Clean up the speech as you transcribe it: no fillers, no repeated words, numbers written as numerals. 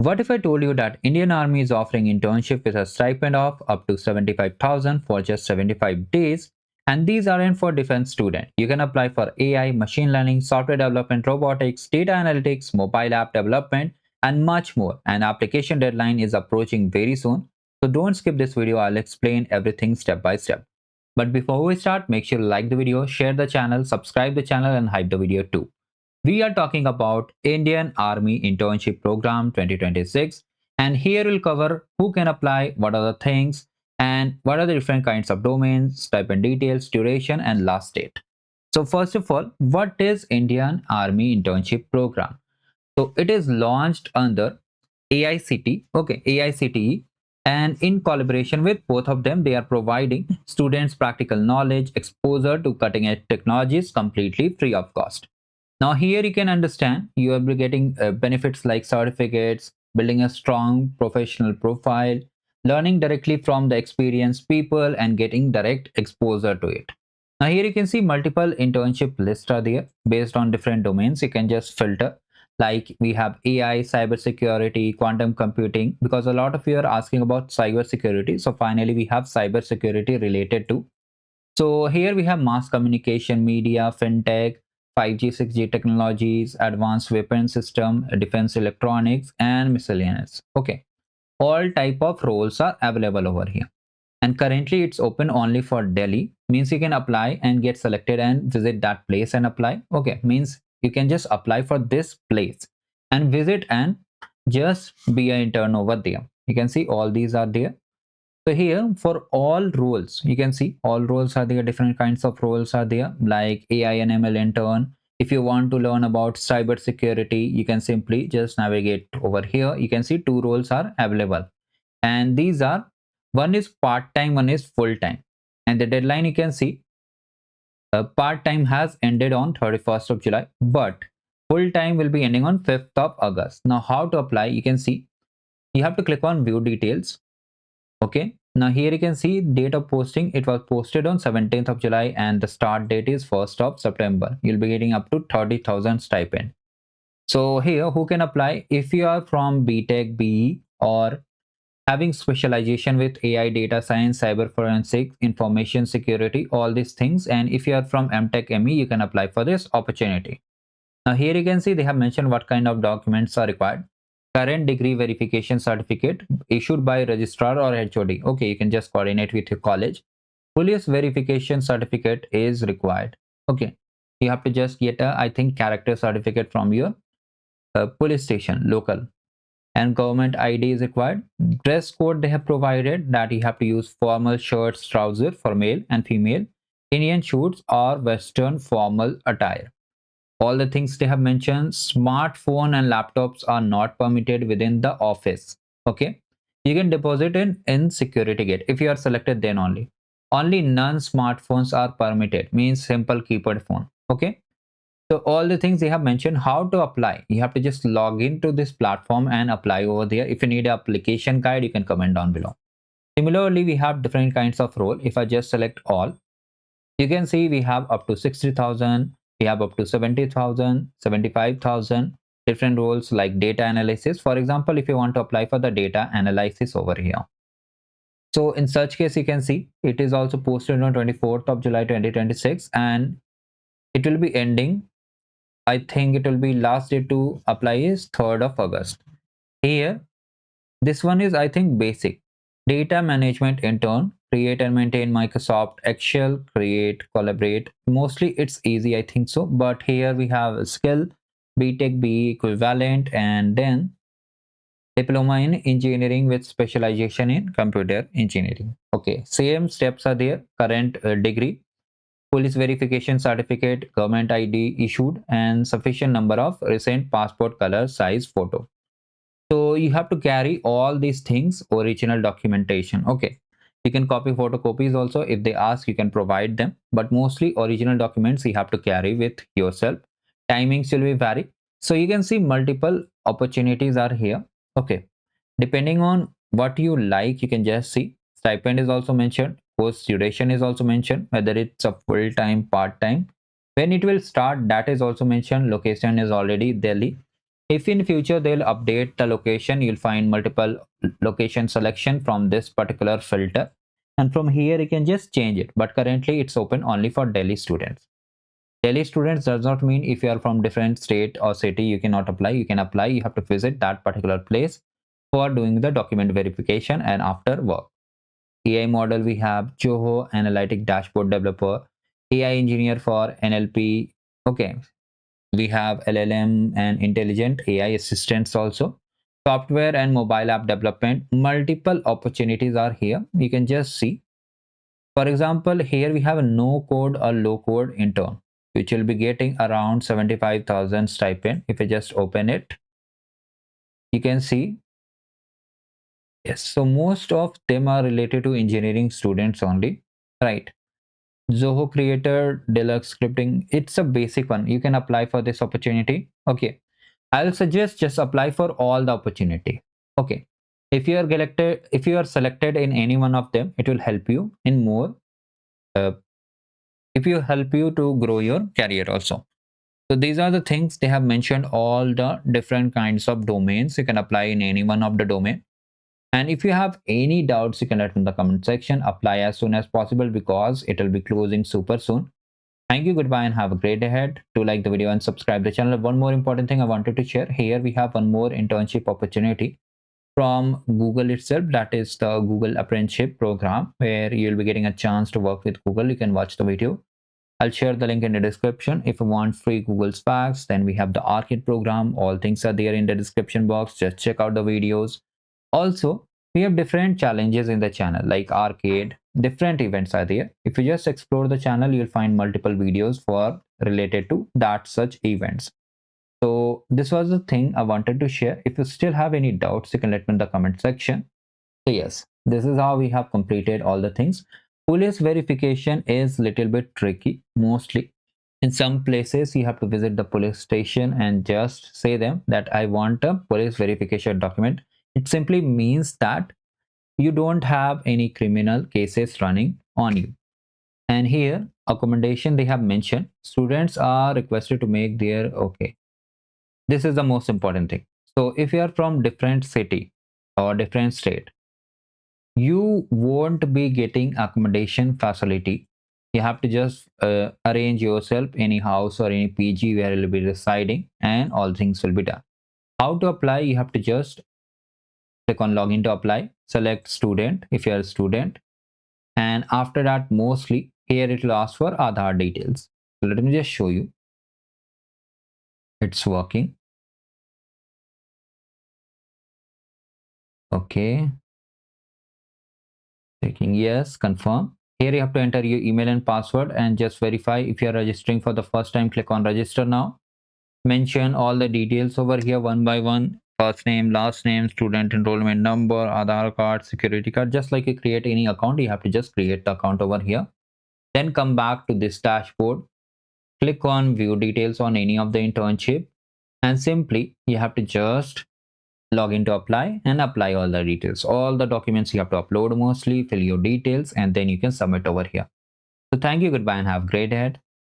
What if I told you that Indian Army is offering internship with a stipend of up to 75,000 for just 75 days, and these aren't for defense students. You can apply for AI, machine learning, software development, robotics, data analytics, mobile app development, and much more. And application deadline is approaching very soon. So don't skip this video. I'll explain everything step by step. But before we start, make sure to like the video, share the channel, subscribe the channel, and hype the video too. We are talking about Indian Army Internship Program 2026, and here we'll cover who can apply, what are the things, and what are the different kinds of domains, stipend details, duration, and last date. So first of all, what is Indian Army Internship Program? So it is launched under AICTE, okay, AICTE, and in collaboration with both of them, they are providing students practical knowledge, exposure to cutting edge technologies completely free of cost. Now here you can understand you will be getting benefits like certificates, building a strong professional profile, learning directly from the experienced people and getting direct exposure to it. Now here you can see multiple internship lists are there based on different domains. You can just filter, like we have AI, cybersecurity, quantum computing, because a lot of you are asking about cybersecurity. So finally we have cybersecurity related to. So here we have mass communication, media, fintech, 5G, 6G technologies, advanced weapon system, defense electronics, and miscellaneous. Okay, all type of roles are available over here. And currently it's open only for Delhi, means you can apply and get selected and visit that place and apply. Okay, means you can just apply for this place and visit and just be an intern over there. You can see all these are there. So here for all roles, you can see all roles are there, different kinds of roles are there, like AI and ML intern. If you want to learn about cyber security, you can simply just navigate over here. You can see two roles are available, and these are, one is part-time, one is full-time. And the deadline you can see, part-time has ended on 31st of July, but full-time will be ending on 5th of August. Now how to apply, you can see you have to click on view details. Okay, now here you can see date of posting. It was posted on 17th of July and the start date is 1st of September. You'll be getting up to 30,000 stipend. So here who can apply? If you are from BTech, BE, or having specialization with AI, data science, cyber forensics, information security, all these things. And if you are from MTech, ME, you can apply for this opportunity. Now here you can see they have mentioned what kind of documents are required. Current degree verification certificate issued by registrar or HOD. Okay, you can just coordinate with your college. Police verification certificate is required. Okay, you have to just get a, I think, character certificate from your police station, local. And government ID is required. Dress code they have provided that you have to use formal shirts, trousers for male and female, Indian suits or Western formal attire. All the things they have mentioned. Smartphone and laptops are not permitted within the office. Okay, you can deposit in security gate. If you are selected, then only non-smartphones are permitted, means simple keypad phone. Okay, so all the things they have mentioned. How to apply, you have to just log into this platform and apply over there. If you need an application guide, you can comment down below. Similarly, we have different kinds of role. If I just select all, you can see we have up to 60,000, we have up to 70,000, 75,000, different roles like data analysis. For example, if you want to apply for the data analysis over here. So in such case, you can see it is also posted on 24th of July 2026 and it will be ending. I think it will be last day to apply is 3rd of August. Here, this one is, I think, basic. Data management intern, create and maintain Microsoft Excel, create, collaborate. Mostly it's easy, I think so. But here we have a skill, BTech, BE equivalent, and then diploma in engineering with specialization in computer engineering. Okay, same steps are there. Current degree, police verification certificate, government ID issued, and sufficient number of recent passport color size photo. So you have to carry all these things, original documentation. Okay, you can copy photocopies also. If they ask, you can provide them, but mostly original documents you have to carry with yourself. Timings will be vary. So you can see multiple opportunities are here. Okay, depending on what you like, you can just see stipend is also mentioned, course duration is also mentioned, whether it's a full-time, part-time, when it will start, that is also mentioned. Location is already Delhi. If in future they'll update the location, you'll find multiple location selection from this particular filter, and from here you can just change it, but currently it's open only for Delhi students. Delhi students does not mean if you are from different state or city you cannot apply. You can apply, you have to visit that particular place for doing the document verification and after work. AI model, we have Joho analytic dashboard developer, AI engineer for NLP. Okay, we have LLM and intelligent AI assistants also. Software and mobile app development, multiple opportunities are here. You can just see. For example, here we have a no code or low code intern, which will be getting around 75,000 stipend. If I just open it, you can see. Yes, so most of them are related to engineering students only, right? Zoho Creator, Deluxe Scripting, it's a basic one. You can apply for this opportunity. Okay, I'll suggest just apply for all the opportunity. Okay, if you are selected in any one of them, it will help you in more. Uh, if you help you to grow your career also. So these are the things they have mentioned. All the different kinds of domains you can apply in any one of the domain. And if you have any doubts, you can let in the comment section. Apply as soon as possible because it will be closing super soon. Thank you, goodbye, and have a great day ahead. Do like the video and subscribe the channel. One more important thing I wanted to share here, we have one more internship opportunity from Google itself. That is the Google Apprenticeship Program, where you'll be getting a chance to work with Google. You can watch the video. I'll share the link in the description. If you want free Google Specs, then we have the AICTE program. All things are there in the description box. Just check out the videos. Also, we have different challenges in the channel like arcade, different events are there. If you just explore the channel, you'll find multiple videos for related to that such events. So this was the thing I wanted to share. If you still have any doubts, you can let me in the comment section. So yes, this is how we have completed all the things. Police verification is little bit tricky. Mostly in some places you have to visit the police station and just say them that I want a police verification document. It simply means that you don't have any criminal cases running on you. And here accommodation they have mentioned, students are requested to make their, okay, this is the most important thing. So if you are from different city or different state, you won't be getting accommodation facility. You have to just arrange yourself any house or any PG where you'll be residing, and all things will be done. How to apply? You have to just click on login to apply, select student if you are a student, and after that mostly here it will ask for Aadhaar details. So let me just show you. It's working. Okay, clicking yes, confirm. Here you have to enter your email and password and just verify. If you are registering for the first time, click on register now. Mention all the details over here one by one. First name, last name, student enrollment number, Aadhaar card, security card. Just like you create any account, you have to just create the account over here. Then come back to this dashboard. Click on view details on any of the internship, and simply you have to just log in to apply and apply all the details. All the documents you have to upload mostly, fill your details, and then you can submit over here. So thank you, goodbye, and have a great day ahead.